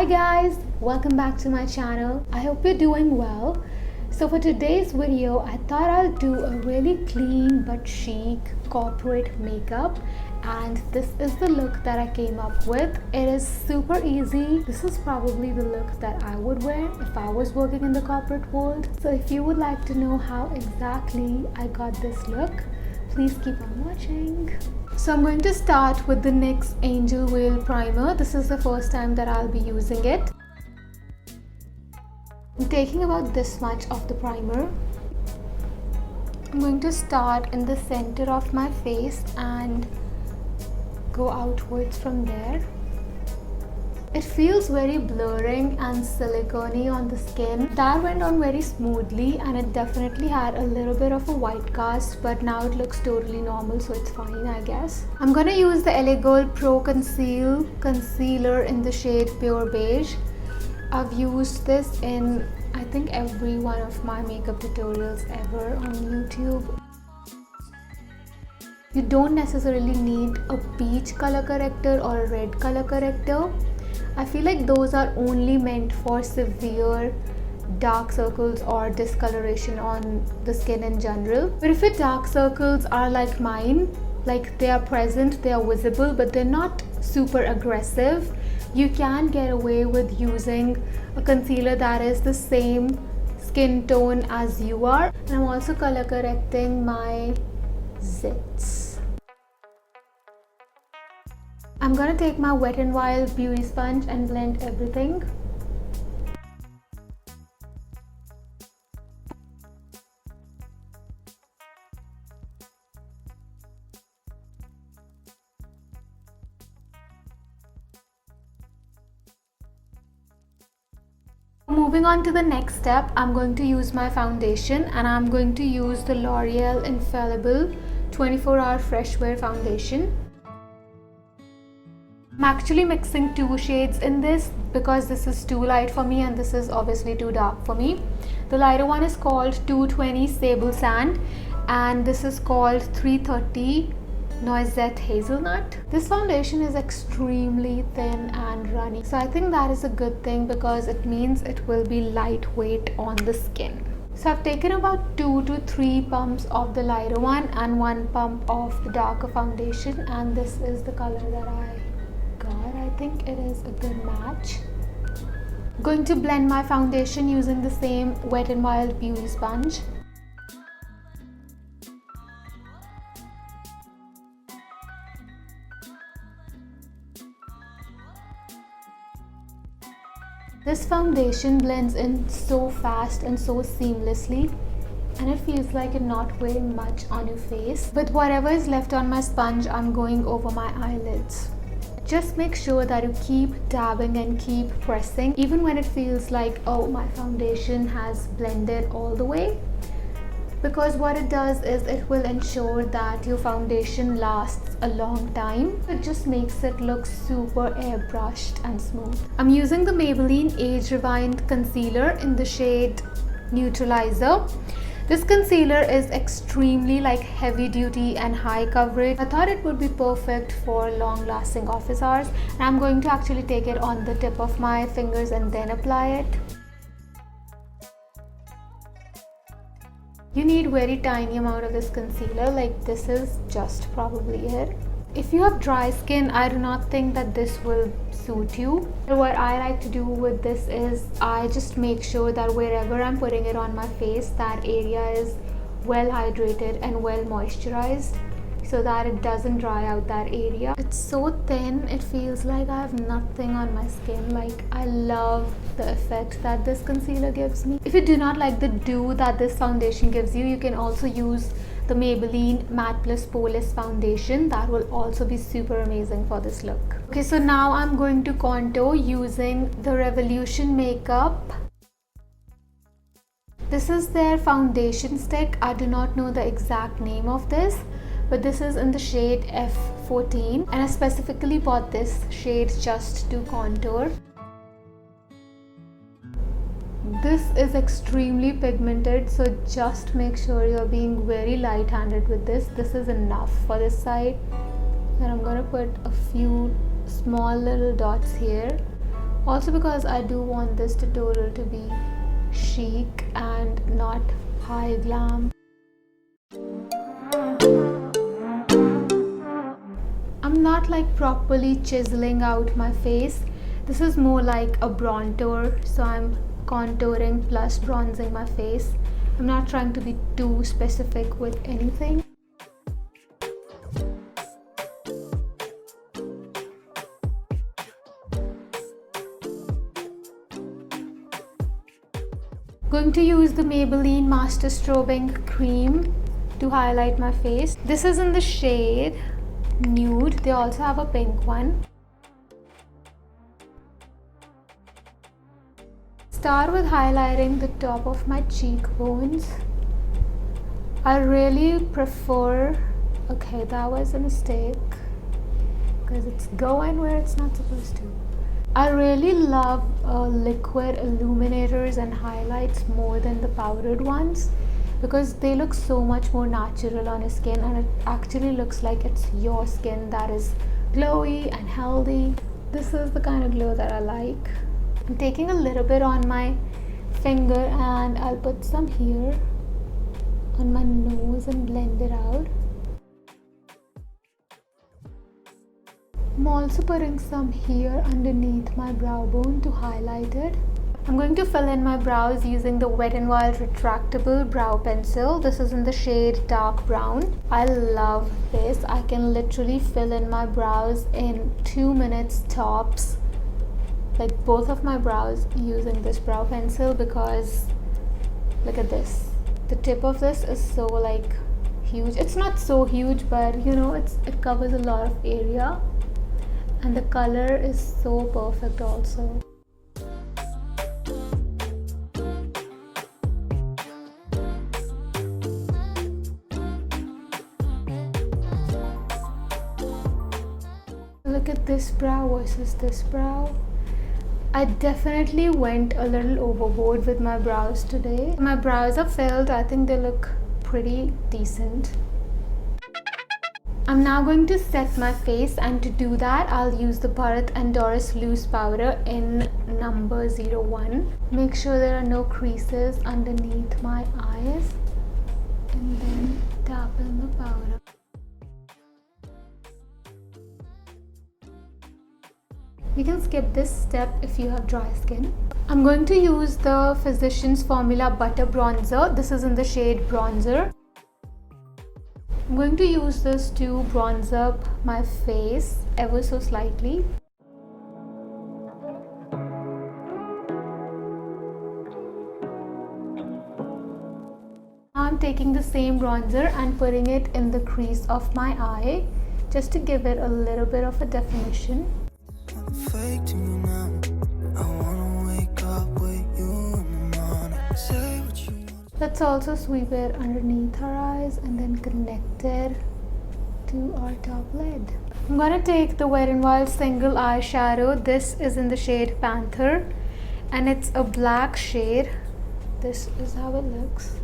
Hi guys, welcome back to my channel. I hope you're doing well. So for today's video, I thought I'll do a really clean but chic corporate makeup, and this is the look that I came up with. It is super easy. This is probably the look that I would wear if I was working in the corporate world. So if you would like to know how exactly I got this look, please keep on watching. So I'm going to start with the NYX Angel Veil Primer. This is the first time that I'll be using it. I'm taking about this much of the primer. I'm going to start in the center of my face and go outwards from there. It feels very blurring and silicone-y on the skin. That went on very smoothly, and it definitely had a little bit of a white cast, but now it looks totally normal, so it's fine, I guess. I'm gonna use the LA Girl Pro Conceal Concealer in the shade Pure Beige. I've used this in, I think, every one of my makeup tutorials ever on YouTube. You don't necessarily need a peach color corrector or a red color corrector. I feel like those are only meant for severe dark circles or discoloration on the skin in general. But if your dark circles are like mine, like they are present, they are visible, but they're not super aggressive, you can get away with using a concealer that is the same skin tone as you are. And I'm also color correcting my zits. I'm gonna take my Wet n Wild beauty sponge and blend everything. Moving on to the next step, I'm going to use my foundation, and I'm going to use the L'Oreal Infallible 24-Hour Fresh Wear Foundation. I'm actually mixing two shades in this because this is too light for me and this is obviously too dark for me. The lighter one is called 220 Sable Sand and this is called 330 Noisette Hazelnut. This foundation is extremely thin and runny, so I think that is a good thing because it means it will be lightweight on the skin. So I've taken about 2 to 3 pumps of the lighter one and 1 pump of the darker foundation, and this is the color that I think it is a good match. I'm going to blend my foundation using the same Wet n Wild beauty sponge. This foundation blends in so fast and so seamlessly, and it feels like you're not wearing much on your face. With whatever is left on my sponge, I'm going over my eyelids. Just make sure that you keep dabbing and keep pressing even when it feels like, oh, my foundation has blended all the way, because what it does is it will ensure that your foundation lasts a long time. It just makes it look super airbrushed and smooth. I'm using the Maybelline Age Rewind Concealer in the shade Neutralizer. This concealer is extremely heavy duty and high coverage. I thought it would be perfect for long lasting office hours, and I'm going to actually take it on the tip of my fingers and then apply it. You need very tiny amount of this concealer, like this is just probably it. If you have dry skin, I do not think that this will suit you. What I like to do with this is I just make sure that wherever I'm putting it on my face, that area is well hydrated and well moisturized so that it doesn't dry out that area. It's so thin, it feels like I have nothing on my skin. I love the effect that this concealer gives me. If you do not like the dew that this foundation gives you, you can also use the Maybelline Matte Plus Poreless Foundation. That will also be super amazing for this look. Okay, so now I'm going to contour using the Revolution Makeup. This is their foundation stick. I do not know the exact name of this, but this is in the shade F14, and I specifically bought this shade just to contour. This is extremely pigmented, so just make sure you're being very light-handed with this. This is enough for this side, and I'm gonna put a few small little dots here. Also because I do want this tutorial to be chic and not high glam. I'm not like properly chiseling out my face. This is more like a bronzer, so I'm contouring plus bronzing my face. I'm not trying to be too specific with anything. Going to use the Maybelline Master Strobing cream to highlight my face. This is in the shade Nude. They also have a pink one. Start with highlighting the top of my cheekbones. I really prefer, okay, that was a mistake because it's going where it's not supposed to. I really love liquid illuminators and highlights more than the powdered ones because they look so much more natural on your skin, and it actually looks like it's your skin that is glowy and healthy. This is the kind of glow that I like. I'm taking a little bit on my finger and I'll put some here on my nose and blend it out. I'm also putting some here underneath my brow bone to highlight it. I'm going to fill in my brows using the Wet n Wild Retractable Brow Pencil. This is in the shade Dark Brown. I love this. I can literally fill in my brows in 2 minutes tops. Like both of my brows using this brow pencil, because look at this. The tip of this is so like huge. It's not so huge, but you know, it covers a lot of area. And the color is so perfect also. Look at this brow versus this brow. I definitely went a little overboard with my brows today. My brows are filled. I think they look pretty decent. I'm now going to set my face, and to do that I'll use the Bharat and Doris loose powder in number 01. Make sure there are no creases underneath my eyes, and then tap in the powder. You can skip this step if you have dry skin. I'm going to use the Physicians Formula Butter Bronzer. This is in the shade Bronzer. I'm going to use this to bronze up my face ever so slightly. I'm taking the same bronzer and putting it in the crease of my eye just to give it a little bit of a definition. Fake to you now. I wanna wake up with you in the morning. Say what you want. Let's also sweep it underneath our eyes and then connect it to our top lid. I'm gonna take the Wet n Wild single eyeshadow. This is in the shade Panther and it's a black shade. This is how it looks.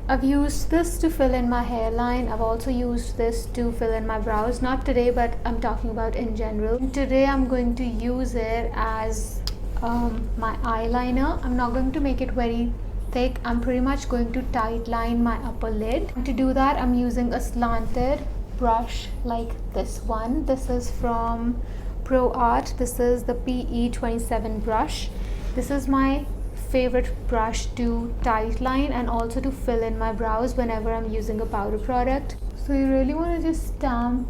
I've used this to fill in my hairline. I've also used this to fill in my brows. Not today, but I'm talking about in general. Today I'm going to use it as my eyeliner. I'm not going to make it very thick. I'm pretty much going to tight line my upper lid. And to do that, I'm using a slanted brush like this one. This is from Pro Art. This is the PE 27 brush. This is my favorite brush to tight line and also to fill in my brows whenever I'm using a powder product. So you really want to just stamp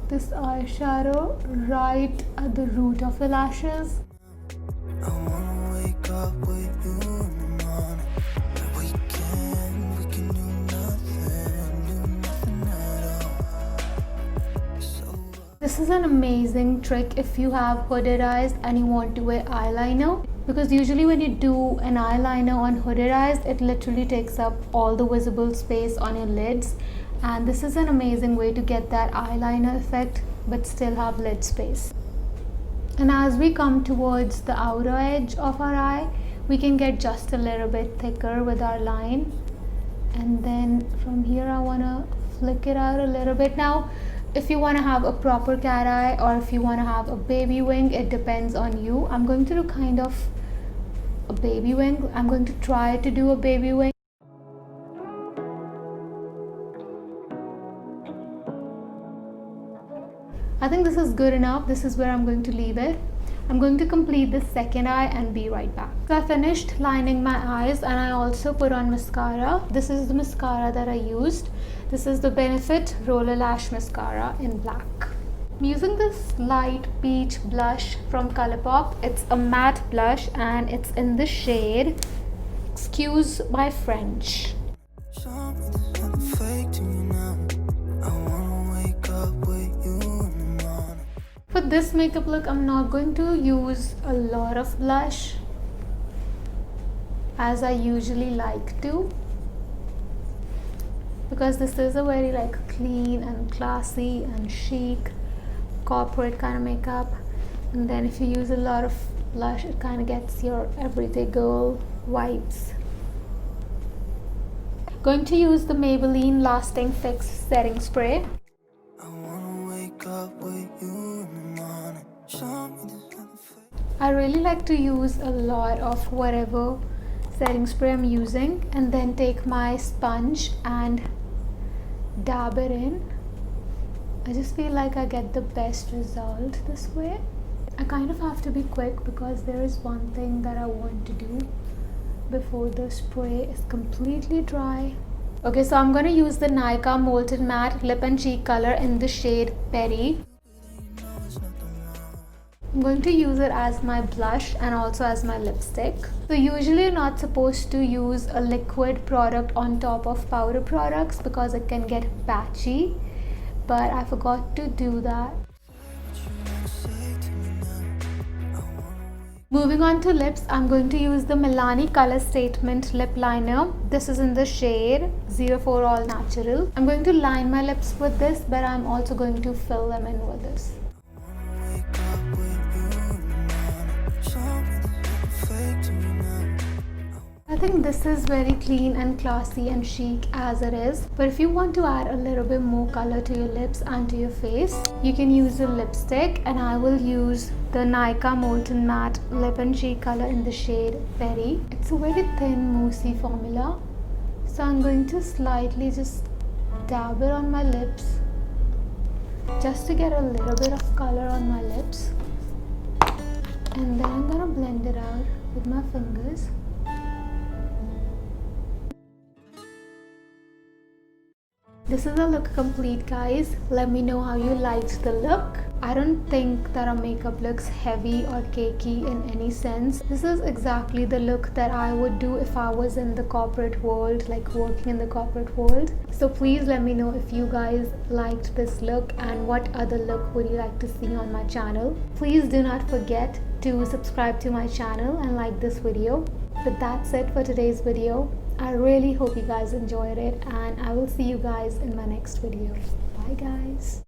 this eyeshadow right at the root of your lashes. I wanna wake up with you in the morning. We can do nothing at all. This is an amazing trick if you have hooded eyes and you want to wear eyeliner. Because usually when you do an eyeliner on hooded eyes, it literally takes up all the visible space on your lids. And this is an amazing way to get that eyeliner effect but still have lid space. And as we come towards the outer edge of our eye, we can get just a little bit thicker with our line. And then from here I want to flick it out a little bit. Now, If you want to have a proper cat eye or if you want to have a baby wing, it depends on you. I'm going to do kind of a baby wing. I'm going to try to do a baby wing. I think this is good enough. This is where I'm going to leave it. I'm going to complete the second eye and be right back. So I finished lining my eyes and I also put on mascara. This is the mascara that I used. This is the Benefit Roller Lash Mascara in black. I'm using this light peach blush from Colourpop. It's a matte blush and it's in the shade, excuse my French. For this makeup look, I'm not going to use a lot of blush as I usually like to, because this is a very like clean and classy and chic corporate kind of makeup, and then if you use a lot of blush, it kind of gets your everyday girl vibes. Going to use the Maybelline Lasting Fix Setting Spray. I really like to use a lot of whatever setting spray I'm using and then take my sponge and dab it in. I just feel like I get the best result this way. I kind of have to be quick because there is one thing that I want to do before the spray is completely dry. Okay, so I'm going to use the Nykaa Molten Matte Lip and Cheek Color in the shade Paris. I'm going to use it as my blush and also as my lipstick. So usually you're not supposed to use a liquid product on top of powder products because it can get patchy, but I forgot to do that. Moving on to lips, I'm going to use the Milani Color Statement Lip Liner. This is in the shade 04 All Natural. I'm going to line my lips with this, but I'm also going to fill them in with this. I think this is very clean and classy and chic as it is, but if you want to add a little bit more color to your lips and to your face, you can use a lipstick, and I will use the Nykaa Molten Matte Lip and Cheek Color in the shade Paris. It's a very thin moussey formula, so I'm going to slightly just dab it on my lips just to get a little bit of color on my lips, and then I'm gonna blend it out with my fingers. This is the look complete, guys. Let me know how you liked the look. I don't think that our makeup looks heavy or cakey in any sense. This is exactly the look that I would do if I was in the corporate world, like working in the corporate world. So please let me know if you guys liked this look and what other look would you like to see on my channel. Please do not forget to subscribe to my channel and like this video. But that's it for today's video. I really hope you guys enjoyed it, and I will see you guys in my next video. Bye guys.